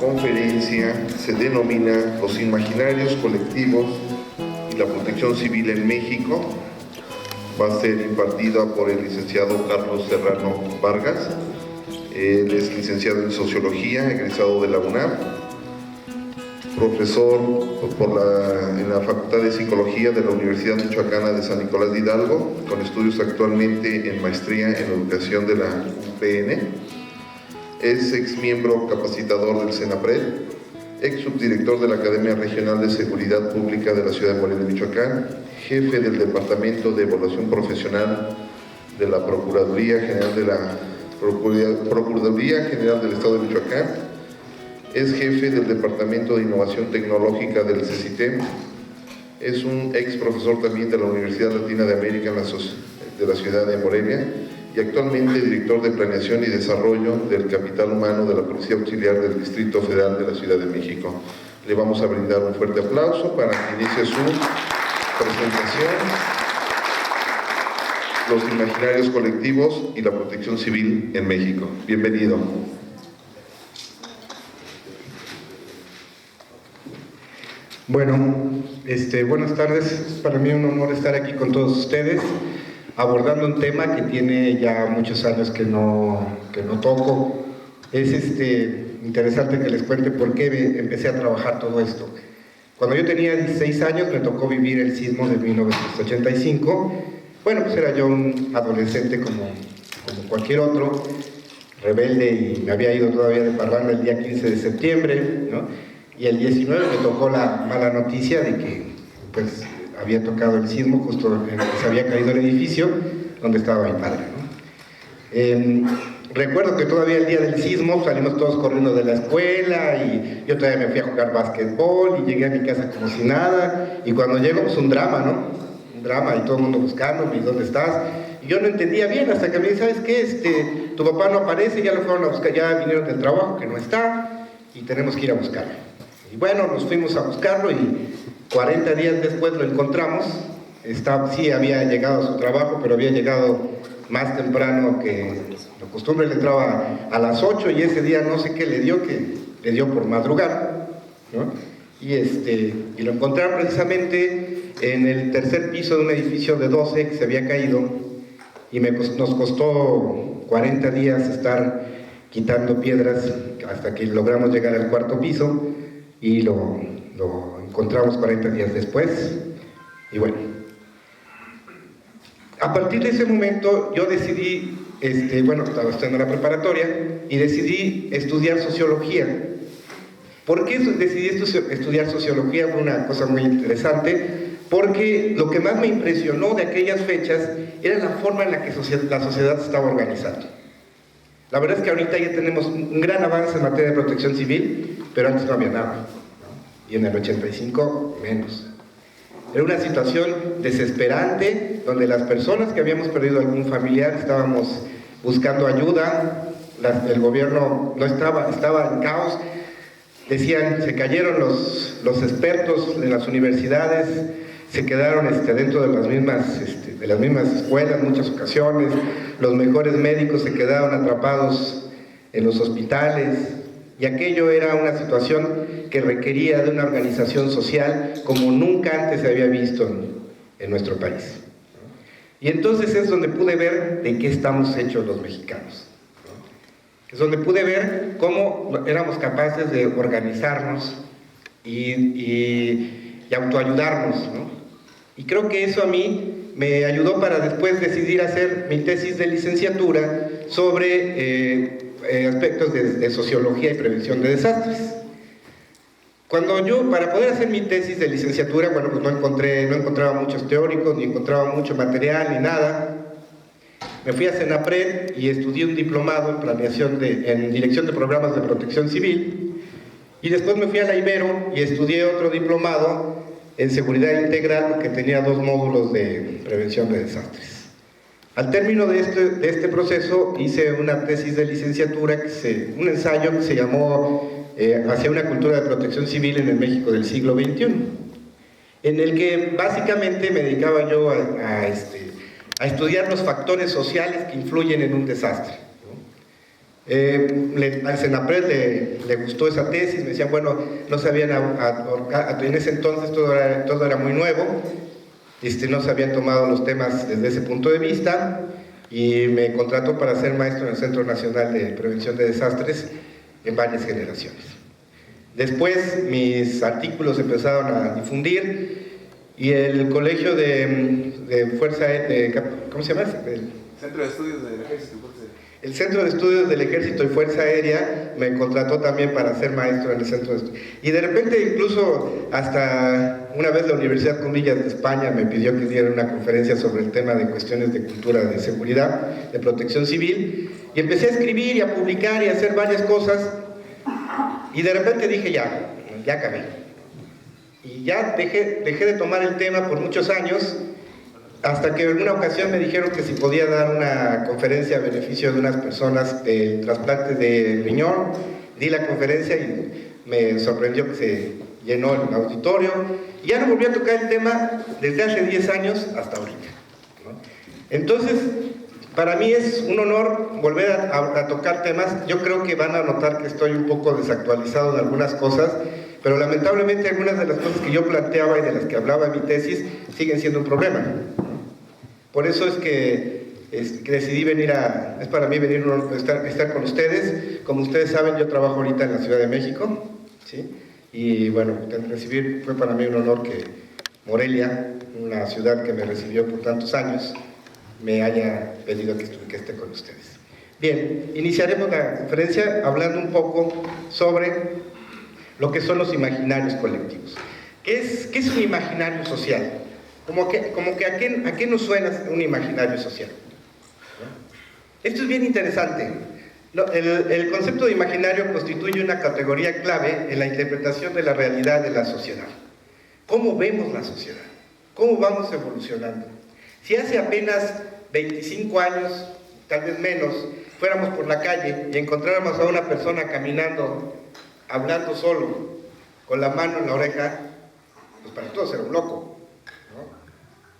conferencia se denomina Los imaginarios colectivos y la protección civil en México. Va a ser impartida por el licenciado Carlos Serrano Vargas. Él es licenciado en Sociología, egresado de la UNAM, profesor en la Facultad de Psicología de la Universidad Michoacana de San Nicolás de Hidalgo, con estudios actualmente en maestría en Educación de la UPN. Es exmiembro capacitador del CENAPRED, ex subdirector de la Academia Regional de Seguridad Pública de la Ciudad de Morelia, Michoacán, jefe del Departamento de Evaluación Profesional de la Procuraduría General del Estado de Michoacán, es jefe del Departamento de Innovación Tecnológica del CECITEM, es un ex profesor también de la Universidad Latina de América de la Ciudad de Morelia, y actualmente director de Planeación y Desarrollo del Capital Humano de la Policía Auxiliar del Distrito Federal de la Ciudad de México. Le vamos a brindar un fuerte aplauso para que inicie su presentación. Los imaginarios colectivos y la protección civil en México. Bienvenido. Bueno, buenas tardes. Es para mí un honor estar aquí con todos ustedes, abordando un tema que tiene ya muchos años que no toco. Es interesante que les cuente por qué empecé a trabajar todo esto. Cuando yo tenía 16 años me tocó vivir el sismo de 1985. Bueno, pues era yo un adolescente como cualquier otro, rebelde, y me había ido todavía de parranda el día 15 de septiembre, ¿no? Y el 19 me tocó la mala noticia de que pues había tocado el sismo justo en que se había caído el edificio donde estaba mi padre, ¿no? Recuerdo que todavía el día del sismo salimos todos corriendo de la escuela y yo todavía me fui a jugar básquetbol y llegué a mi casa como si nada, y cuando llego pues un drama, ¿no? Un drama, y todo el mundo buscándome, ¿y dónde estás? Y yo no entendía bien hasta que me dice, ¿sabes qué? Tu papá no aparece, ya lo fueron a buscar, ya vinieron del trabajo que no está y tenemos que ir a buscarlo. Y bueno, nos fuimos a buscarlo y 40 días después lo encontramos. Sí había llegado a su trabajo, pero había llegado más temprano que la costumbre. Le entraba a las 8 y ese día no sé qué le dio, que le dio por madrugar, ¿no? Y lo encontraron precisamente en el tercer piso de un edificio de 12 que se había caído, y nos costó 40 días estar quitando piedras hasta que logramos llegar al cuarto piso y lo encontramos 40 días después. Y bueno, a partir de ese momento yo decidí, estaba estudiando la preparatoria y decidí estudiar sociología. ¿Por qué decidí estudiar sociología? Fue una cosa muy interesante, porque lo que más me impresionó de aquellas fechas era la forma en la que la sociedad se estaba organizando. La verdad es que ahorita ya tenemos un gran avance en materia de protección civil, pero antes no había nada, ¿no? Y en el 85 menos. Era una situación desesperante, donde las personas que habíamos perdido algún familiar estábamos buscando ayuda. El gobierno no estaba en caos. Decían, se cayeron los expertos de las universidades, se quedaron dentro de las mismas escuelas en muchas ocasiones. Los mejores médicos se quedaron atrapados en los hospitales, y aquello era una situación que requería de una organización social como nunca antes se había visto en nuestro país. Y entonces es donde pude ver de qué estamos hechos los mexicanos. Es donde pude ver cómo éramos capaces de organizarnos y autoayudarnos, ¿no? Y creo que eso a mí me ayudó para después decidir hacer mi tesis de licenciatura sobre aspectos de sociología y prevención de desastres. Para poder hacer mi tesis de licenciatura, bueno, pues no encontraba muchos teóricos, ni encontraba mucho material, ni nada. Me fui a CENAPRED y estudié un diplomado en Dirección de Programas de Protección Civil, y después me fui a la Ibero y estudié otro diplomado en Seguridad Integral, que tenía 2 módulos de prevención de desastres. Al término de este proceso hice una tesis de licenciatura, un ensayo que se llamó Hacia una cultura de protección civil en el México del siglo XXI, en el que básicamente me dedicaba yo a estudiar los factores sociales que influyen en un desastre, ¿no? Al Senapred le gustó esa tesis, me decían, bueno, no sabían, en ese entonces todo era muy nuevo, no se habían tomado los temas desde ese punto de vista, y me contrató para ser maestro en el Centro Nacional de Prevención de Desastres en varias generaciones. Después mis artículos empezaron a difundir, y el colegio de Fuerza Aérea, ¿cómo se llama? Centro de Estudios del Ejército y Fuerza Aérea. El Centro de Estudios del Ejército y Fuerza Aérea me contrató también para ser maestro en el Centro de Estudios. Y de repente, incluso hasta una vez la Universidad Comillas de España me pidió que diera una conferencia sobre el tema de cuestiones de cultura de seguridad, de protección civil, y empecé a escribir y a publicar y a hacer varias cosas, y de repente dije, ya acabé. Y ya dejé de tomar el tema por muchos años, hasta que en una ocasión me dijeron que si podía dar una conferencia a beneficio de unas personas de trasplante de riñón. Di la conferencia y me sorprendió que se llenó el auditorio, y ya no volví a tocar el tema desde hace 10 años hasta ahorita, ¿no? Entonces, para mí es un honor volver a tocar temas. Yo creo que van a notar que estoy un poco desactualizado en algunas cosas, pero lamentablemente algunas de las cosas que yo planteaba y de las que hablaba en mi tesis siguen siendo un problema. Por eso es que decidí venir es para mí venir estar con ustedes. Como ustedes saben, yo trabajo ahorita en la Ciudad de México, ¿sí? Y bueno, recibir fue para mí un honor que Morelia, una ciudad que me recibió por tantos años, me haya pedido que esté con ustedes. Bien, iniciaremos la conferencia hablando un poco sobre lo que son los imaginarios colectivos. ¿Qué es un imaginario social? Como que ¿a qué nos suena un imaginario social? ¿No? Esto es bien interesante. El concepto de imaginario constituye una categoría clave en la interpretación de la realidad de la sociedad. ¿Cómo vemos la sociedad? ¿Cómo vamos evolucionando? Si hace apenas 25 años, tal vez menos, fuéramos por la calle y encontráramos a una persona caminando, hablando solo, con la mano en la oreja, pues para todos era un loco, ¿no?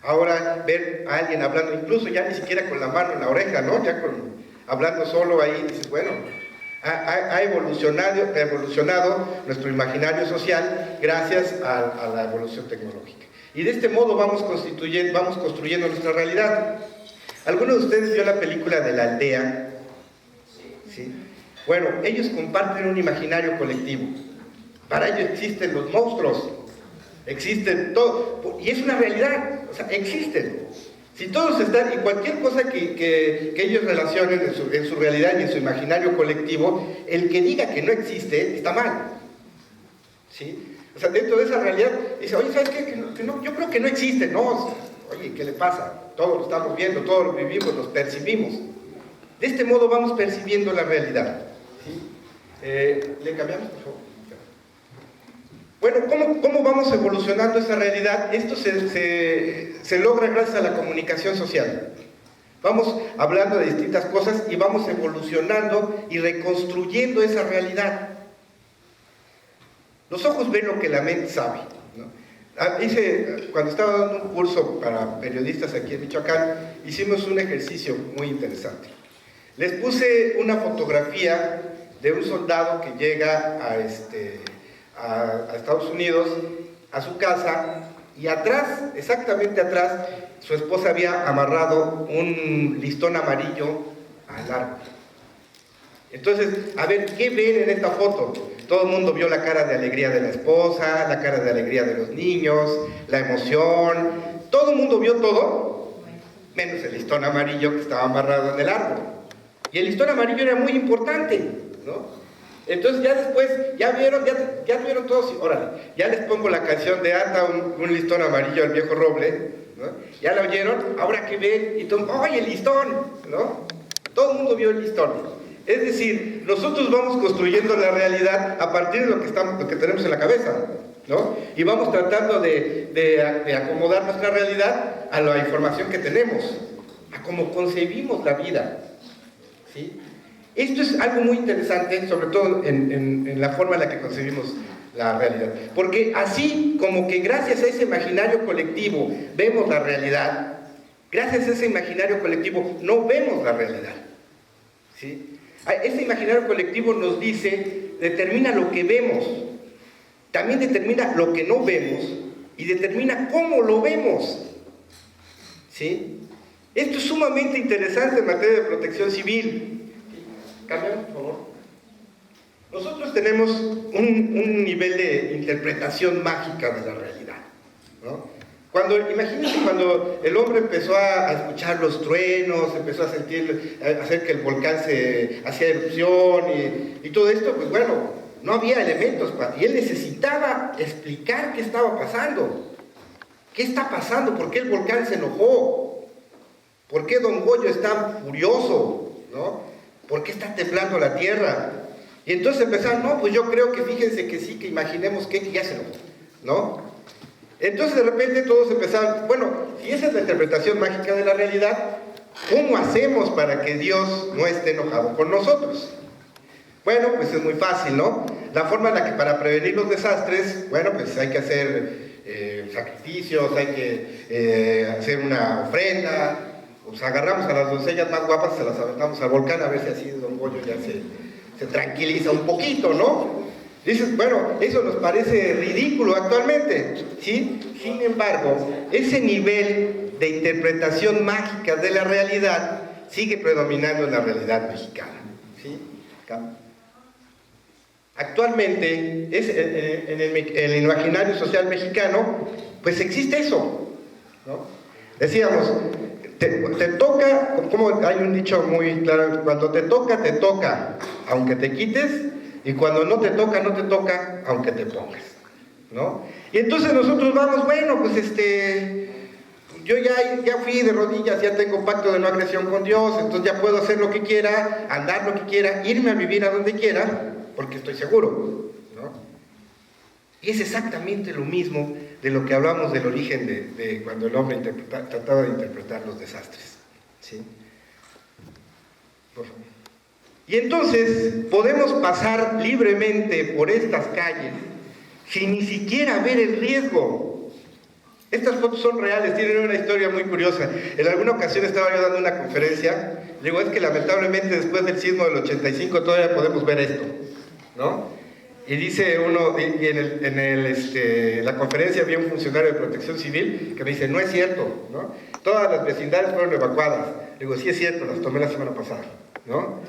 Ahora ver a alguien hablando, incluso ya ni siquiera con la mano en la oreja, ¿no? Ya hablando solo ahí, dices, bueno, ha evolucionado nuestro imaginario social gracias a la evolución tecnológica. Y de este modo vamos construyendo nuestra realidad. ¿Alguno de ustedes vio la película de La Aldea? ¿Sí? Bueno, ellos comparten un imaginario colectivo. Para ellos existen los monstruos, existen todo, y es una realidad, o sea, existen. Si todos están, y cualquier cosa que ellos relacionen en su realidad y en su imaginario colectivo, el que diga que no existe, está mal. ¿Sí? O sea, dentro de esa realidad, dice, oye, ¿sabes qué? Que no, yo creo que no existe, ¿no? Oye, ¿qué le pasa? Todos lo estamos viendo, todos lo vivimos, los percibimos. De este modo vamos percibiendo la realidad. ¿Sí? ¿Le cambiamos, por favor? Bueno, ¿cómo vamos evolucionando esa realidad? Esto se logra gracias a la comunicación social. Vamos hablando de distintas cosas y vamos evolucionando y reconstruyendo esa realidad. Los ojos ven lo que la mente sabe, ¿no? Cuando estaba dando un curso para periodistas aquí en Michoacán, hicimos un ejercicio muy interesante. Les puse una fotografía de un soldado que llega a Estados Unidos, a su casa, y atrás, exactamente atrás, su esposa había amarrado un listón amarillo al árbol. Entonces, a ver, ¿qué ven en esta foto? Todo el mundo vio la cara de alegría de la esposa, la cara de alegría de los niños, la emoción, todo el mundo vio todo, menos el listón amarillo que estaba amarrado en el árbol. Y el listón amarillo era muy importante, ¿no? Entonces ya después, ya vieron todos, órale, ya les pongo la canción de Ata, un listón amarillo al viejo roble, ¿no? Ya la oyeron, ahora que ven, y todo, ¡oye, el listón! ¿No? Todo el mundo vio el listón. Es decir, nosotros vamos construyendo la realidad a partir de lo que tenemos en la cabeza, ¿no? Y vamos tratando de acomodar nuestra realidad a la información que tenemos, a cómo concebimos la vida, ¿sí? Esto es algo muy interesante, sobre todo en la forma en la que concebimos la realidad. Porque así como que gracias a ese imaginario colectivo vemos la realidad, gracias a ese imaginario colectivo no vemos la realidad, ¿sí? Ese imaginario colectivo nos dice, determina lo que vemos, también determina lo que no vemos y determina cómo lo vemos. ¿Sí? Esto es sumamente interesante en materia de protección civil. Cambiamos, por favor. Nosotros tenemos un nivel de interpretación mágica de la realidad, ¿no? Imagínense cuando el hombre empezó a escuchar los truenos, empezó a hacer que el volcán se hacía erupción y todo esto, pues bueno, no había elementos y él necesitaba explicar qué estaba pasando. ¿Qué está pasando? ¿Por qué el volcán se enojó? ¿Por qué Don Goyo está furioso? ¿No? ¿Por qué está temblando la tierra? Y entonces empezaron, no, pues yo creo que fíjense que sí, que imaginemos que ya se enojó, ¿no? Entonces de repente todos empezaron, bueno, si esa es la interpretación mágica de la realidad, ¿cómo hacemos para que Dios no esté enojado con nosotros? Bueno, pues es muy fácil, ¿no? La forma en la que para prevenir los desastres, bueno, pues hay que hacer sacrificios, hay que hacer una ofrenda, pues agarramos a las doncellas más guapas, se las aventamos al volcán a ver si así Don Goyo ya se tranquiliza un poquito, ¿no? Dices, bueno, eso nos parece ridículo actualmente, ¿sí? Sin embargo, ese nivel de interpretación mágica de la realidad sigue predominando en la realidad mexicana, ¿sí? Actualmente, en el imaginario social mexicano, pues existe eso, ¿no? Decíamos, te toca, como hay un dicho muy claro, cuando te toca, aunque te quites, y cuando no te toca, aunque te pongas, ¿no? Y entonces nosotros vamos, bueno, pues yo ya fui de rodillas, ya tengo pacto de no agresión con Dios, entonces ya puedo hacer lo que quiera, andar lo que quiera, irme a vivir a donde quiera, porque estoy seguro, ¿no? Y es exactamente lo mismo de lo que hablamos del origen de cuando el hombre trataba de interpretar los desastres, ¿sí? Por favor. Y entonces podemos pasar libremente por estas calles sin ni siquiera ver el riesgo. Estas fotos son reales, tienen una historia muy curiosa. En alguna ocasión estaba yo dando una conferencia, digo, es que lamentablemente después del sismo del 85 todavía podemos ver esto, ¿no? Y dice uno, y en la conferencia había un funcionario de protección civil que me dice, no es cierto, ¿no? Todas las vecindades fueron evacuadas. Digo, sí es cierto, las tomé la semana pasada, ¿no?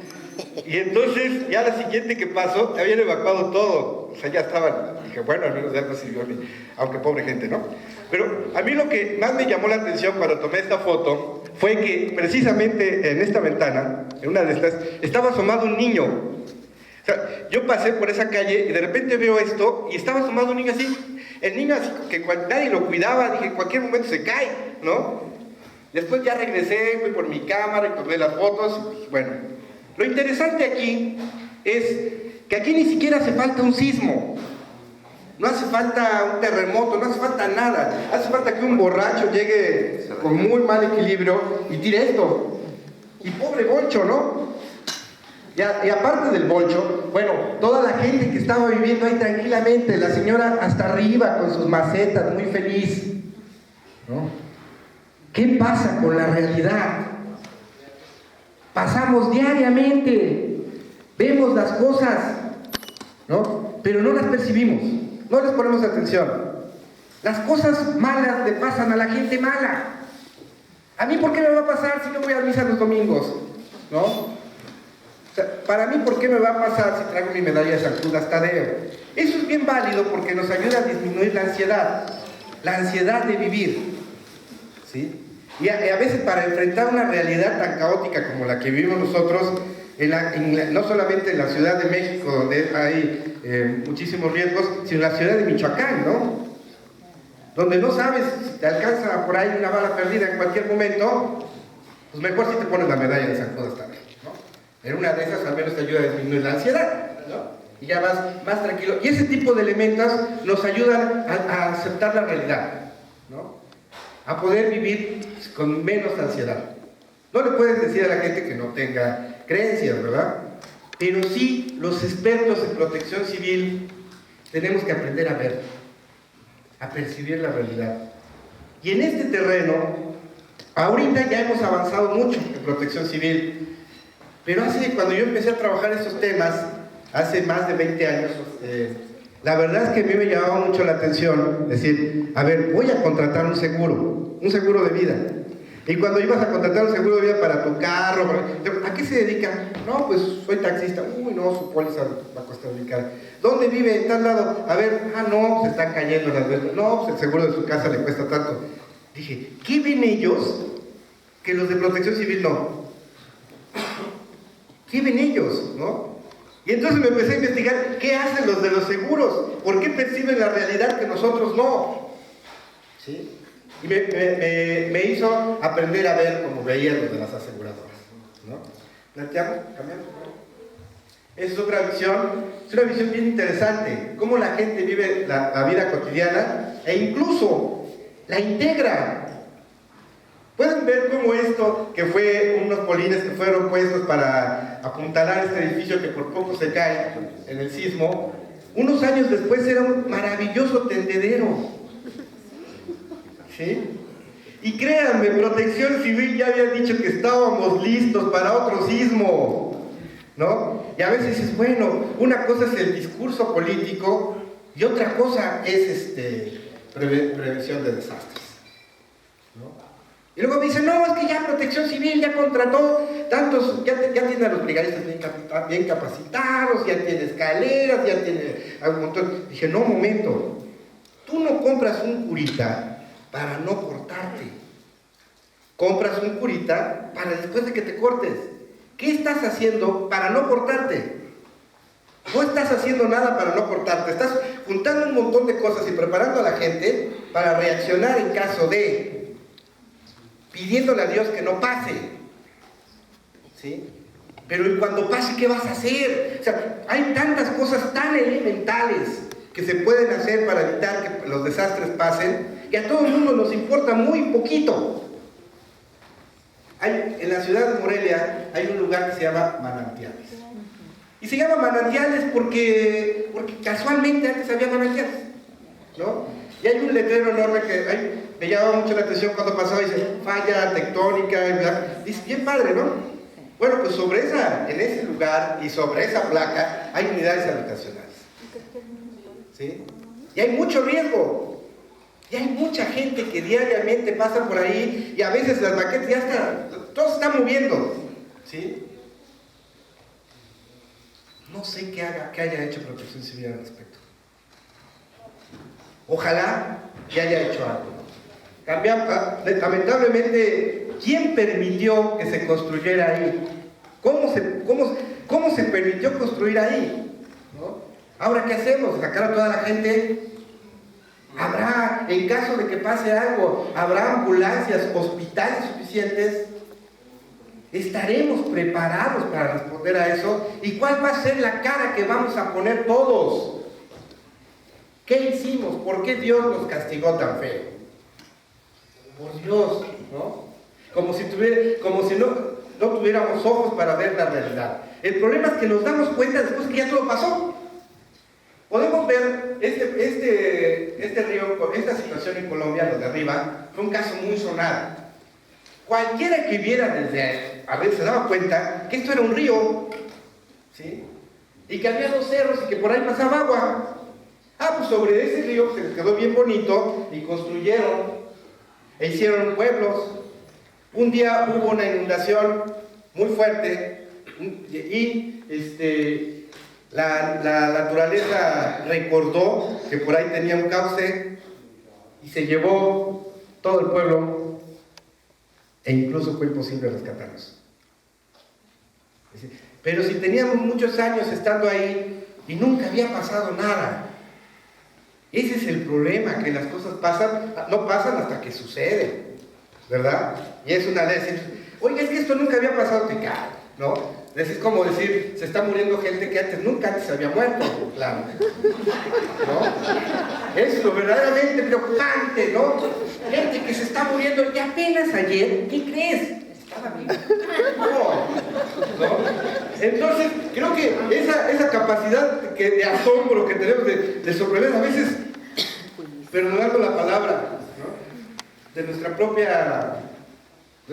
Y entonces, ya la siguiente que pasó, habían evacuado todo. O sea, ya estaban. Dije, bueno, al menos ya no sirvió a mí, aunque pobre gente, ¿no? Pero a mí lo que más me llamó la atención cuando tomé esta foto fue que precisamente en esta ventana, en una de estas, estaba asomado un niño. O sea, yo pasé por esa calle y de repente veo esto y estaba asomado un niño así. El niño así que nadie lo cuidaba, dije, en cualquier momento se cae, ¿no? Después ya regresé, fui por mi cámara y tomé las fotos, y pues, bueno. Lo interesante aquí es que aquí ni siquiera hace falta un sismo, no hace falta un terremoto, no hace falta nada, hace falta que un borracho llegue con muy mal equilibrio y tire esto. Y pobre Bolcho, ¿no? Y aparte del Bolcho, bueno, toda la gente que estaba viviendo ahí tranquilamente, la señora hasta arriba con sus macetas, muy feliz, ¿no? ¿Qué pasa con la realidad? Pasamos diariamente, vemos las cosas, ¿no? Pero no las percibimos, no les ponemos atención. Las cosas malas le pasan a la gente mala. ¿A mí por qué me va a pasar si no voy a misa los domingos? ¿No? O sea, para mí, ¿por qué me va a pasar si traigo mi medalla de San Judas Tadeo? Eso es bien válido porque nos ayuda a disminuir la ansiedad de vivir, ¿sí? Y a veces para enfrentar una realidad tan caótica como la que vivimos nosotros, no solamente en la Ciudad de México, donde hay muchísimos riesgos, sino en la ciudad de Michoacán, ¿no? Donde no sabes si te alcanza por ahí una bala perdida en cualquier momento, pues mejor si te pones la medalla de San Judas también, ¿no? En una de esas al menos te ayuda a disminuir la ansiedad, ¿no? Y ya vas más tranquilo. Y ese tipo de elementos nos ayudan a aceptar la realidad, ¿no? A poder vivir con menos ansiedad. No le puedes decir a la gente que no tenga creencias, ¿verdad? Pero sí, los expertos en protección civil tenemos que aprender a ver, a percibir la realidad. Y en este terreno, ahorita ya hemos avanzado mucho en protección civil. Pero cuando yo empecé a trabajar estos temas, hace más de 20 años, la verdad es que a mí me llamaba mucho la atención decir, a ver, voy a contratar un seguro de vida. Y cuando ibas a contratar un seguro de vida para tu carro, ¿a qué se dedican? No, pues soy taxista. Uy, no, su póliza va a costar muy cara. ¿Dónde vive? ¿En tal lado? A ver, no, se están cayendo las ventas. No, pues el seguro de su casa le cuesta tanto. Dije, ¿qué ven ellos que los de Protección Civil no? ¿Qué ven ellos, no? Y entonces me empecé a investigar qué hacen los de los seguros, por qué perciben la realidad que nosotros no. ¿Sí? Y me hizo aprender a ver como veían los de las aseguradoras, ¿no? ¿Planteamos? ¿Cambiamos? Esa es otra visión, es una visión bien interesante, cómo la gente vive la vida cotidiana e incluso la integra. Pueden ver cómo esto, que fue unos polines que fueron puestos para apuntalar este edificio que por poco se cae en el sismo, unos años después era un maravilloso tendedero. ¿Sí? Y créanme, Protección Civil ya había dicho que estábamos listos para otro sismo, ¿no? Y a veces dices, bueno, una cosa es el discurso político y otra cosa es prevención de desastres, ¿no? Y luego me dicen, no, es que ya Protección Civil ya contrató tantos, ya tiene a los brigadistas bien capacitados, ya tiene escaleras, ya tiene un montón. Dije, no, un momento, tú no compras un curita para no cortarte. Compras un curita para después de que te cortes. ¿Qué estás haciendo para no cortarte? No estás haciendo nada para no cortarte. Estás juntando un montón de cosas y preparando a la gente para reaccionar en caso de, pidiéndole a Dios que no pase. ¿Sí? Pero ¿y cuando pase qué vas a hacer? O sea, hay tantas cosas tan elementales que se pueden hacer para evitar que los desastres pasen, y a todo el mundo nos importa muy poquito. En la ciudad de Morelia hay un lugar que se llama Manantiales. Y se llama Manantiales porque casualmente antes había manantiales, ¿no? Y hay un letrero enorme que me llama mucho la atención cuando pasaba y dice, falla tectónica, y bla. Dice, bien padre, ¿no? Bueno, pues en ese lugar y sobre esa placa hay unidades habitacionales. ¿Sí? Y hay mucho riesgo. Y hay mucha gente que diariamente pasa por ahí y a veces las maquetas ya están, todo se está moviendo. ¿Sí? No sé qué haya hecho Protección Civil al respecto. Ojalá que haya hecho algo. Lamentablemente, ¿quién permitió que se construyera ahí? ¿Cómo se permitió construir ahí? ¿No? Ahora, ¿qué hacemos? ¿Sacar a toda la gente? Habrá, en caso de que pase algo, habrá ambulancias, hospitales suficientes. ¿Estaremos preparados para responder a eso? ¿Y cuál va a ser la cara que vamos a poner todos? ¿Qué hicimos? ¿Por qué Dios nos castigó tan feo? Por Dios, ¿no? Como si no tuviéramos ojos para ver la realidad. El problema es que nos damos cuenta después que ya todo pasó. Podemos ver este río, esta situación en Colombia, lo de arriba, fue un caso muy sonado. Cualquiera que viera desde arriba se daba cuenta que esto era un río, ¿sí? Y que había dos cerros y que por ahí pasaba agua. Pues sobre ese río se les quedó bien bonito y construyeron e hicieron pueblos. Un día hubo una inundación muy fuerte y la naturaleza recordó que por ahí tenía un cauce y se llevó todo el pueblo e incluso fue imposible rescatarlos. Pero si teníamos muchos años estando ahí y nunca había pasado nada. Ese es el problema, que las cosas no pasan hasta que suceden, ¿verdad? Y es una ley decir, oye, es que esto nunca había pasado, te cae, ¿no? Es como decir, se está muriendo gente que nunca antes había muerto, claro, ¿no? Es lo verdaderamente preocupante, ¿no? Gente que se está muriendo y apenas ayer, ¿qué crees? Estaba vivo. ¿No? Entonces, creo que esa capacidad de asombro que tenemos de sorprender a veces, perdonando la palabra, ¿no? de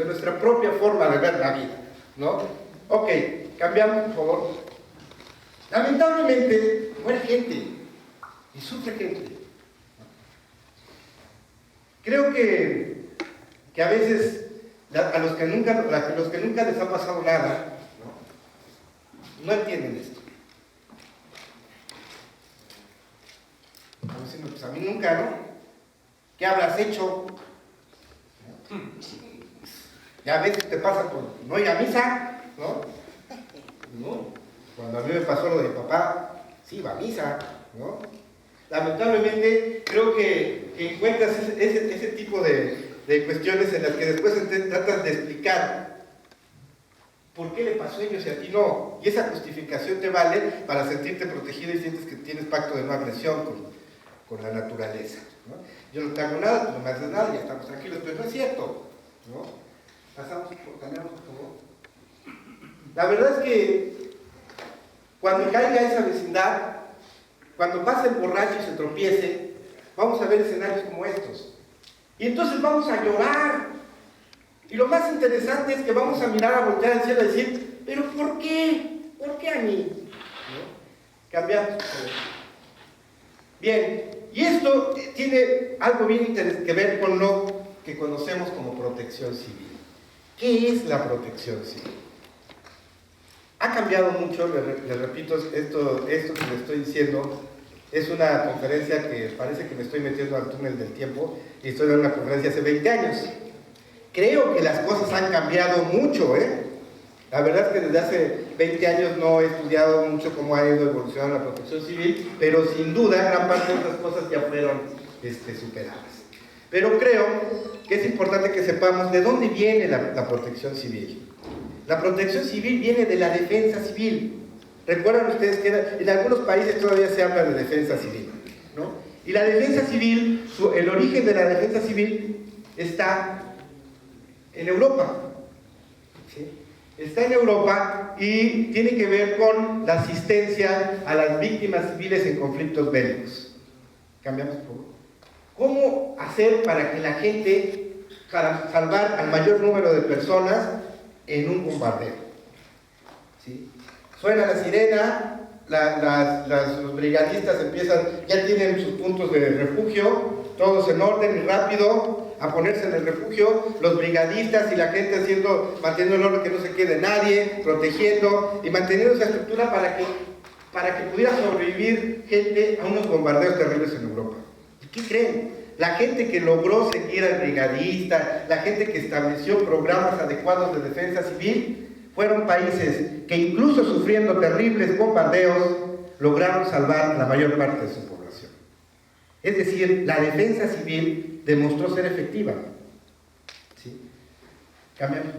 nuestra propia forma de ver la vida, ¿no? Ok, cambiamos, por favor. Lamentablemente, muere gente y sufre gente. Creo que a veces a los que nunca les ha pasado nada, no entienden esto. Pues a mí nunca, ¿no? ¿Qué habrás hecho? Ya a veces te pasa por no ir a misa, ¿no? No. Cuando a mí me pasó lo de mi papá, sí iba a misa, ¿no? Lamentablemente creo que encuentras ese tipo de cuestiones en las que después tratas de explicar por qué le pasó a ellos y a ti no. Y esa justificación te vale para sentirte protegido y sientes que tienes pacto de no agresión con la naturaleza, ¿no? Yo no te hago nada, tú no me haces nada, ya estamos tranquilos, pero no es cierto, ¿no? Cambiamos, por favor. La verdad es que cuando caiga esa vecindad, cuando pase el borracho y se tropiece, vamos a ver escenarios como estos. Y entonces vamos a llorar. Y lo más interesante es que vamos a mirar, a voltear al cielo y decir, ¿pero por qué? ¿Por qué a mí? ¿No? Cambiamos. Bien, y esto tiene algo bien interesante que ver con lo que conocemos como protección civil. ¿Qué es la protección civil? Ha cambiado mucho, les repito, esto que les estoy diciendo es una conferencia que parece que me estoy metiendo al túnel del tiempo y estoy dando una conferencia hace 20 años. Creo que las cosas han cambiado mucho, ¿eh? La verdad es que desde hace 20 años no he estudiado mucho cómo ha ido evolucionando la protección civil, pero sin duda gran parte de estas cosas ya fueron superadas. Pero creo que es importante que sepamos de dónde viene la protección civil. La protección civil viene de la defensa civil. Recuerdan ustedes que en algunos países todavía se habla de defensa civil, ¿no? Y la defensa civil, el origen de la defensa civil está en Europa, ¿sí? Está en Europa y tiene que ver con la asistencia a las víctimas civiles en conflictos bélicos. Cambiamos por favor. ¿Cómo hacer para que la gente, para salvar al mayor número de personas en un bombardeo? ¿Sí? Suena la sirena, los brigadistas ya tienen sus puntos de refugio, todos en orden y rápido a ponerse en el refugio, los brigadistas y la gente manteniendo el orden, que no se quede nadie, protegiendo y manteniendo esa estructura para que pudiera sobrevivir gente a unos bombardeos terribles en Europa. ¿Y qué creen? La gente que logró seguir al brigadista, la gente que estableció programas adecuados de defensa civil, fueron países que incluso sufriendo terribles bombardeos, lograron salvar la mayor parte de su población. Es decir, la defensa civil demostró ser efectiva. ¿Sí? Cambiamos.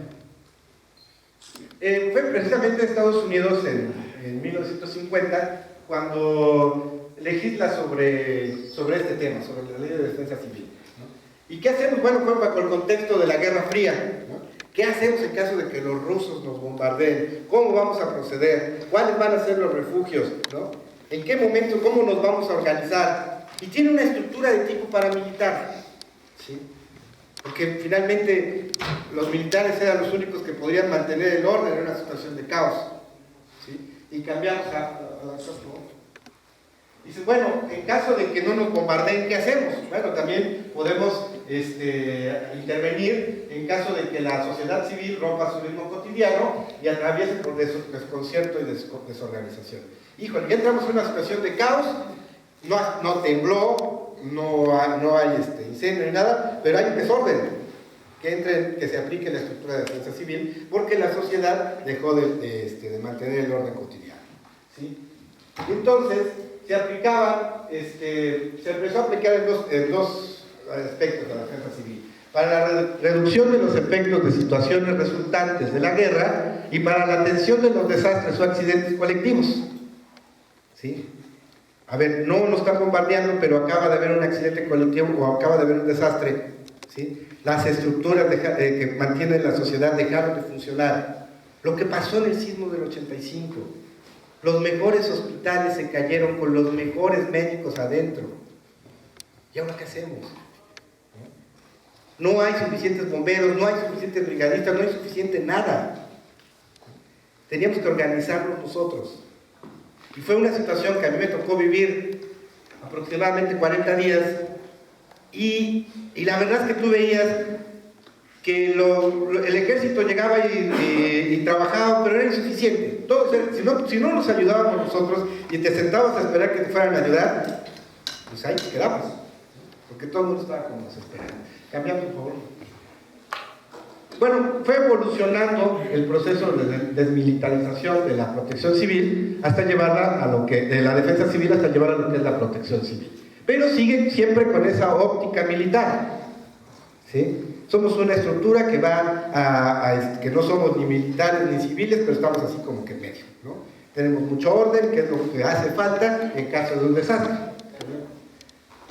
Fue precisamente Estados Unidos en 1950 cuando legisla sobre este tema, sobre la ley de defensa civil, ¿no? ¿Y qué hacemos? Bueno, fue bajo el contexto de la Guerra Fría, ¿no? ¿Qué hacemos en caso de que los rusos nos bombardeen? ¿Cómo vamos a proceder? ¿Cuáles van a ser los refugios? ¿No? ¿En qué momento? ¿Cómo nos vamos a organizar? Y tiene una estructura de tipo paramilitar, ¿sí? Porque finalmente los militares eran los únicos que podrían mantener el orden en una situación de caos, ¿sí? Y cambiamos a la cosa. Dice, bueno, en caso de que no nos bombardeen, ¿qué hacemos? Bueno, también podemos intervenir en caso de que la sociedad civil rompa su ritmo cotidiano y atraviese por desconcierto y desorganización. Híjole, ya entramos en una situación de caos, no tembló, no hay incendio ni nada, pero hay un desorden, que se aplique la estructura de defensa civil, porque la sociedad dejó de mantener el orden cotidiano, ¿sí? Y entonces se empezó a aplicar en dos aspectos de la defensa civil: para la reducción de los efectos de situaciones resultantes de la guerra y para la atención de los desastres o accidentes colectivos. ¿Sí? A ver, no nos están bombardeando, pero acaba de haber un accidente colectivo o acaba de haber un desastre, ¿sí? Las estructuras que mantienen la sociedad dejaron de funcionar. Lo que pasó en el sismo del 85. Los mejores hospitales se cayeron con los mejores médicos adentro. ¿Y ahora qué hacemos? No hay suficientes bomberos, no hay suficientes brigadistas, no hay suficiente nada. teníamos que organizarnos nosotros. Y fue una situación que a mí me tocó vivir aproximadamente 40 días, y la verdad es que tú veías que el ejército llegaba y trabajaba, pero era insuficiente. Si no nos ayudábamos nosotros y te sentabas a esperar que te fueran a ayudar, pues ahí te quedabas, porque todo el mundo estaba como desesperado. Cambiamos, por favor. Bueno, fue evolucionando el proceso de desmilitarización de la protección civil hasta llevarla a lo que, de la defensa civil hasta llevarla a lo que es la protección civil. Pero sigue siempre con esa óptica militar, ¿sí? Somos una estructura que va que no somos ni militares ni civiles, pero estamos así como que en medio, ¿no? Tenemos mucho orden, que es lo que hace falta en caso de un desastre.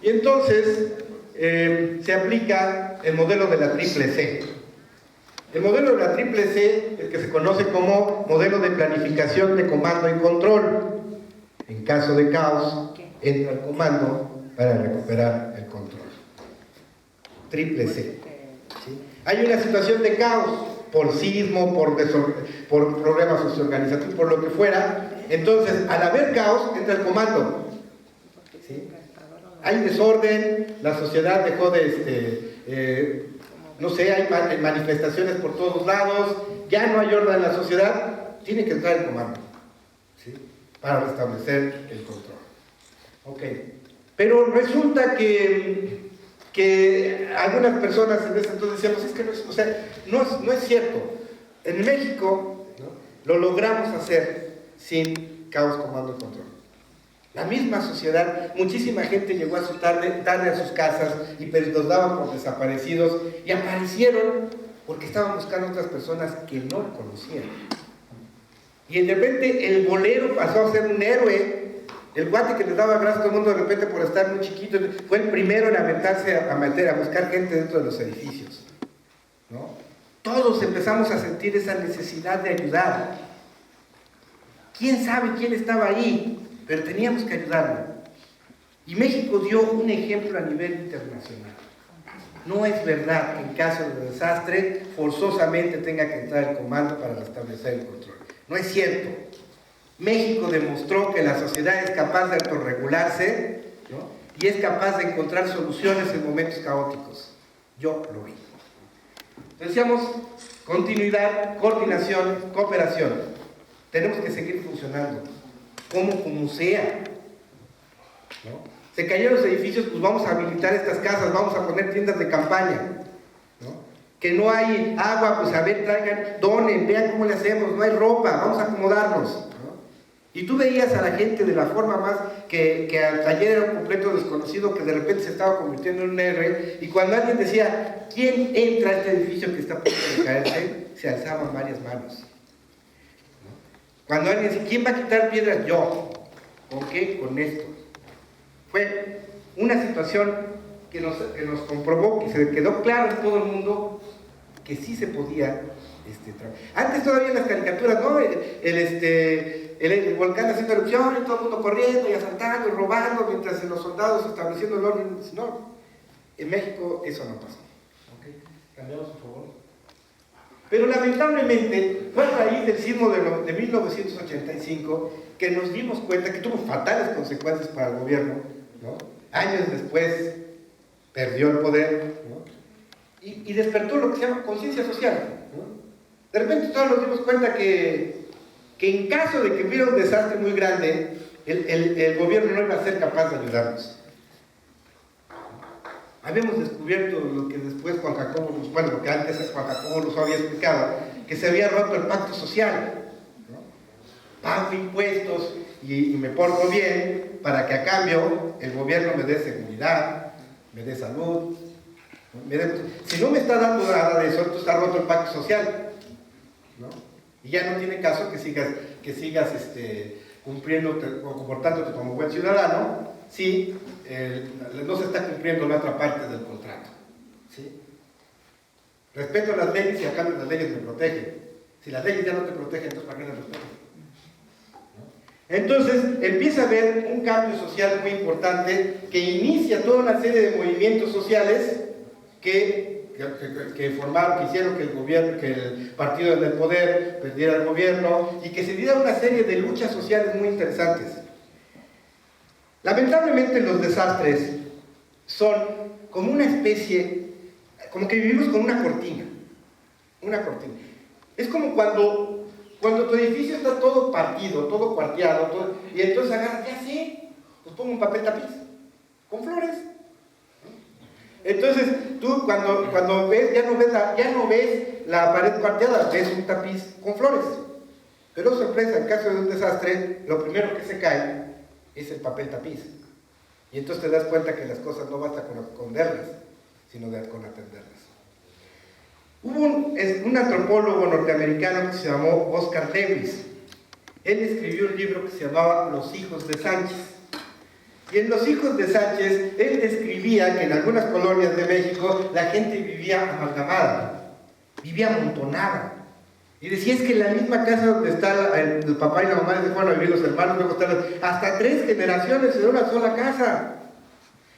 Y entonces se aplica el modelo de la triple C. El modelo de la triple C, el que se conoce como modelo de planificación de comando y control. En caso de caos, entra el comando para recuperar el control. Triple C. ¿Sí? Hay una situación de caos, por sismo, por problemas socioorganizativos, por lo que fuera. Entonces, al haber caos, entra el comando. ¿Sí? Hay desorden, la sociedad dejó de... no sé, hay manifestaciones por todos lados, ya no hay orden en la sociedad, tiene que entrar el comando, ¿sí? Para restablecer el control. Ok. Pero resulta que algunas personas en ese entonces decíamos, es que no es cierto. En México, ¿no?, lo logramos hacer sin caos, comando y control. La misma sociedad, muchísima gente llegó a tarde a sus casas y los daban por desaparecidos, y aparecieron porque estaban buscando otras personas que no conocían. Y de repente el bolero pasó a ser un héroe. El guate que les daba gracias a todo el mundo, de repente, por estar muy chiquito, fue el primero en aventarse a buscar gente dentro de los edificios, ¿no? Todos empezamos a sentir esa necesidad de ayudar. ¿Quién sabe quién estaba ahí? Pero teníamos que ayudarlo. Y México dio un ejemplo a nivel internacional. No es verdad que en caso de desastre forzosamente tenga que entrar el comando para restablecer el control. No es cierto. México demostró que la sociedad es capaz de autorregularse, ¿no?, y es capaz de encontrar soluciones en momentos caóticos. Yo lo vi. Decíamos, continuidad, coordinación, cooperación. Tenemos que seguir funcionando, como sea, ¿no? Se cayeron los edificios, pues vamos a habilitar estas casas, vamos a poner tiendas de campaña, ¿no? Que no hay agua, pues a ver, traigan, donen, vean cómo le hacemos, no hay ropa, vamos a acomodarnos, ¿no? Y tú veías a la gente de la forma más que ayer era un completo desconocido, que de repente se estaba convirtiendo en un héroe, y cuando alguien decía, ¿quién entra a este edificio que está a punto de caerse?, se alzaban varias manos. Cuando alguien dice, ¿quién va a quitar piedras? Yo. ¿Con qué? Con esto. Fue una situación que nos comprobó, que se quedó claro en todo el mundo que sí se podía trabajar. Antes todavía en las caricaturas, ¿no? El volcán haciendo erupción y todo el mundo corriendo y asaltando y robando mientras los soldados estableciendo el orden. No, en México eso no pasó. ¿Okay? Cambiamos, por favor. Pero lamentablemente fue a raíz del sismo de 1985 que nos dimos cuenta que tuvo fatales consecuencias para el gobierno, ¿no? Años después perdió el poder, ¿no? Y despertó lo que se llama conciencia social, ¿no? De repente todos nos dimos cuenta que en caso de que hubiera un desastre muy grande, el gobierno no iba a ser capaz de ayudarnos. Habíamos descubierto lo que después Juan Jacobo, lo que antes Juan Jacobo nos había explicado, que se había roto el pacto social, ¿no? Pago impuestos y me porto bien para que a cambio el gobierno me dé seguridad, me dé salud, ¿no? Si no me está dando nada de eso, entonces está roto el pacto social, ¿no? Y ya no tiene caso que sigas cumpliéndote o comportándote como buen ciudadano si no se está cumpliendo la otra parte del contrato, ¿sí? Respeto las leyes y a cambio las leyes me protegen. Si las leyes ya no te protegen, entonces ¿para qué las protegen? ¿No? Entonces empieza a haber un cambio social muy importante que inicia toda una serie de movimientos sociales que que hicieron que el gobierno, que el partido en el poder perdiera el gobierno y que se diera una serie de luchas sociales muy interesantes. Lamentablemente los desastres son como una especie, como que vivimos con una cortina. Es como cuando tu edificio está todo partido, todo cuarteado, y entonces agarras, ya sé, pues pongo un papel tapiz con flores. Entonces tú cuando ves, ya no ves la pared cuarteada, ves un tapiz con flores. Pero sorpresa, en caso de un desastre, lo primero que se cae es el papel tapiz. Y entonces te das cuenta que las cosas no basta con esconderlas, sino con atenderlas. Hubo un antropólogo norteamericano que se llamó Oscar Lewis. Él escribió un libro que se llamaba Los hijos de Sánchez. Y en Los hijos de Sánchez, él describía que en algunas colonias de México la gente vivía amalgamada, vivía amontonada. Y decía, es que en la misma casa donde está el papá y la mamá se fueron a vivir los hermanos, luego están hasta 3 generaciones en una sola casa.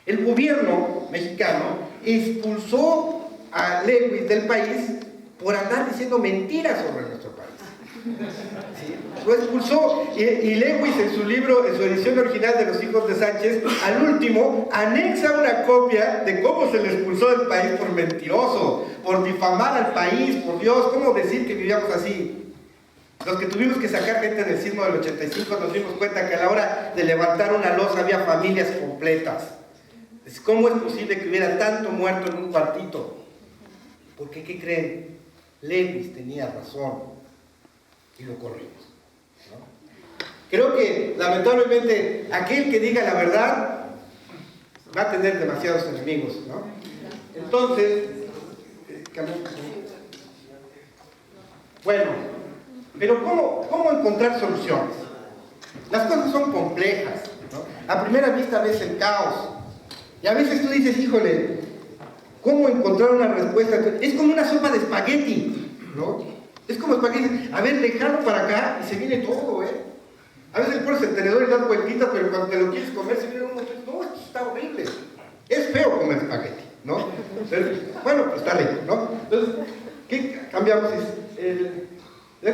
El gobierno mexicano expulsó a Lewis del país por andar diciendo mentiras sobre nuestro país. ¿Sí? Lo expulsó y Lewis en su libro, en su edición original de Los hijos de Sánchez, al último anexa una copia de cómo se le expulsó del país por mentiroso, por difamar al país, por Dios, ¿cómo decir que vivíamos así? Los que tuvimos que sacar gente del sismo del 85 nos dimos cuenta que a la hora de levantar una losa había familias completas. ¿Cómo es posible que hubiera tanto muerto en un cuartito? Porque, ¿qué creen? Lewis tenía razón y lo corrimos, ¿no? Creo que, lamentablemente, aquel que diga la verdad va a tener demasiados enemigos, ¿no? Entonces, bueno, pero ¿cómo encontrar soluciones? Las cosas son complejas, ¿no? A primera vista ves el caos y a veces tú dices, híjole, ¿cómo encontrar una respuesta? Es como una sopa de espagueti, ¿no? Es como espagueti. A ver, dejarlo para acá y se viene todo, ¿eh? A veces pones el tenedor y das vueltitas, pero cuando te lo quieres comer se viene un montón. No, esto está horrible. Es feo comer espagueti, ¿no? Entonces, bueno, pues está rico, ¿no? Entonces, ¿qué cambiamos?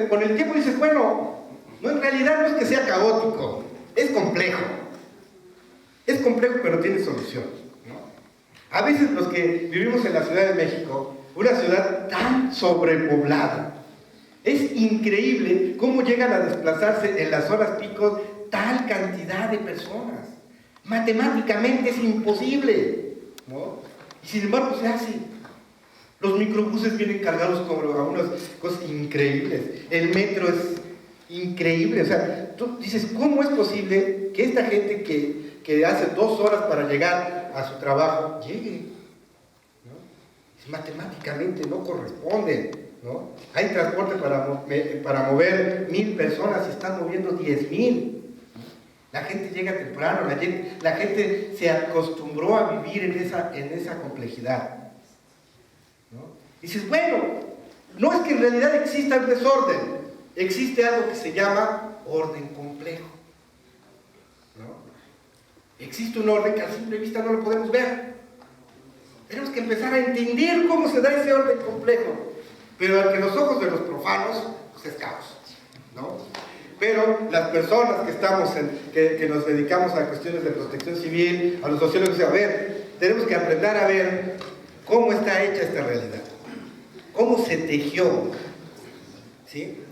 Con el tiempo dices, bueno, no, en realidad no es que sea caótico, es complejo. Es complejo, pero tiene solución, ¿no? A veces los que vivimos en la Ciudad de México, una ciudad tan sobrepoblada, es increíble cómo llegan a desplazarse en las horas picos tal cantidad de personas. Matemáticamente es imposible, ¿no? Y sin embargo se hace. Los microbuses vienen cargados con unas cosas increíbles. El metro es increíble. O sea, tú dices, ¿cómo es posible que esta gente que hace 2 horas para llegar a su trabajo llegue? ¿No? Matemáticamente no corresponde, ¿no? Hay transporte para mover 1000 personas y están moviendo 10,000. La gente llega temprano, la gente se acostumbró a vivir en esa complejidad, ¿no? Dices, bueno, no es que en realidad exista el desorden, existe algo que se llama orden complejo, ¿no? Existe un orden que a simple vista no lo podemos ver. Tenemos que empezar a entender cómo se da ese orden complejo, pero al que los ojos de los profanos, pues es caos, ¿no? Pero las personas que nos dedicamos a cuestiones de protección civil, a los sociólogos, a ver, tenemos que aprender a ver cómo está hecha esta realidad, cómo se tejió, ¿sí?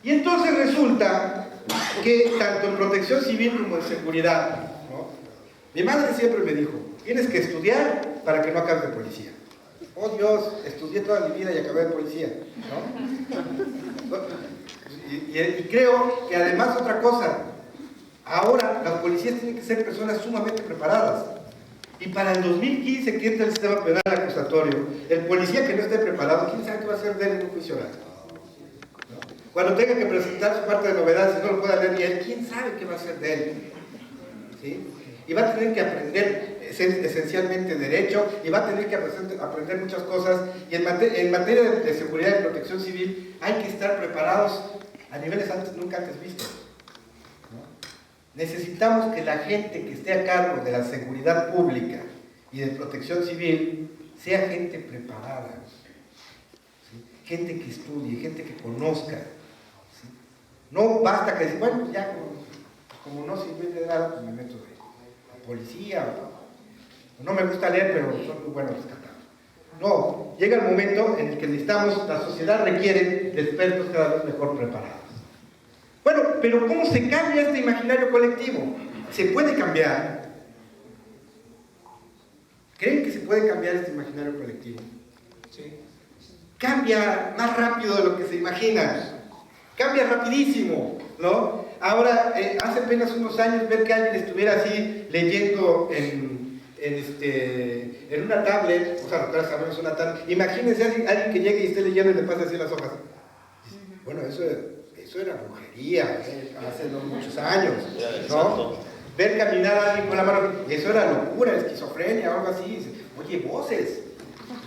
Y entonces resulta que tanto en protección civil como en seguridad, ¿no? Mi madre siempre me dijo, tienes que estudiar para que no acabes de policía. Oh Dios, estudié toda mi vida y acabé de policía, ¿no? Y creo que además otra cosa, ahora las policías tienen que ser personas sumamente preparadas. Y para el 2015 que entra el sistema penal acusatorio, el policía que no esté preparado, ¿quién sabe qué va a hacer de él en un juicio oral? ¿No? Cuando tenga que presentar su parte de novedad, si no lo puede leer ni él, ¿quién sabe qué va a hacer de él? ¿Sí? Y va a tener que aprender esencialmente derecho y va a tener que aprender muchas cosas. Y en materia de seguridad y protección civil hay que estar preparados a niveles nunca antes vistos, ¿no? Necesitamos que la gente que esté a cargo de la seguridad pública y de protección civil sea gente preparada, ¿sí? Gente que estudie, gente que conozca, ¿sí? No basta que diga, bueno, pues ya como no sirve de nada, pues me meto de policía, o no me gusta leer, pero soy muy bueno rescatando. No, llega el momento en el que necesitamos, la sociedad requiere de expertos cada vez mejor preparados. Bueno, pero ¿cómo se cambia este imaginario colectivo? ¿Se puede cambiar? ¿Creen que se puede cambiar este imaginario colectivo? Sí. Cambia más rápido de lo que se imagina. Cambia rapidísimo, ¿no? Ahora, hace apenas unos años, ver que alguien estuviera así leyendo en una tablet, o sea, sabemos una tablet, imagínense a alguien que llegue y esté leyendo y le pase así las hojas. Bueno, eso era brujería, hace no muchos años, ¿no? Ver caminar a alguien con la mano, eso era locura, esquizofrenia o algo así. Oye, voces,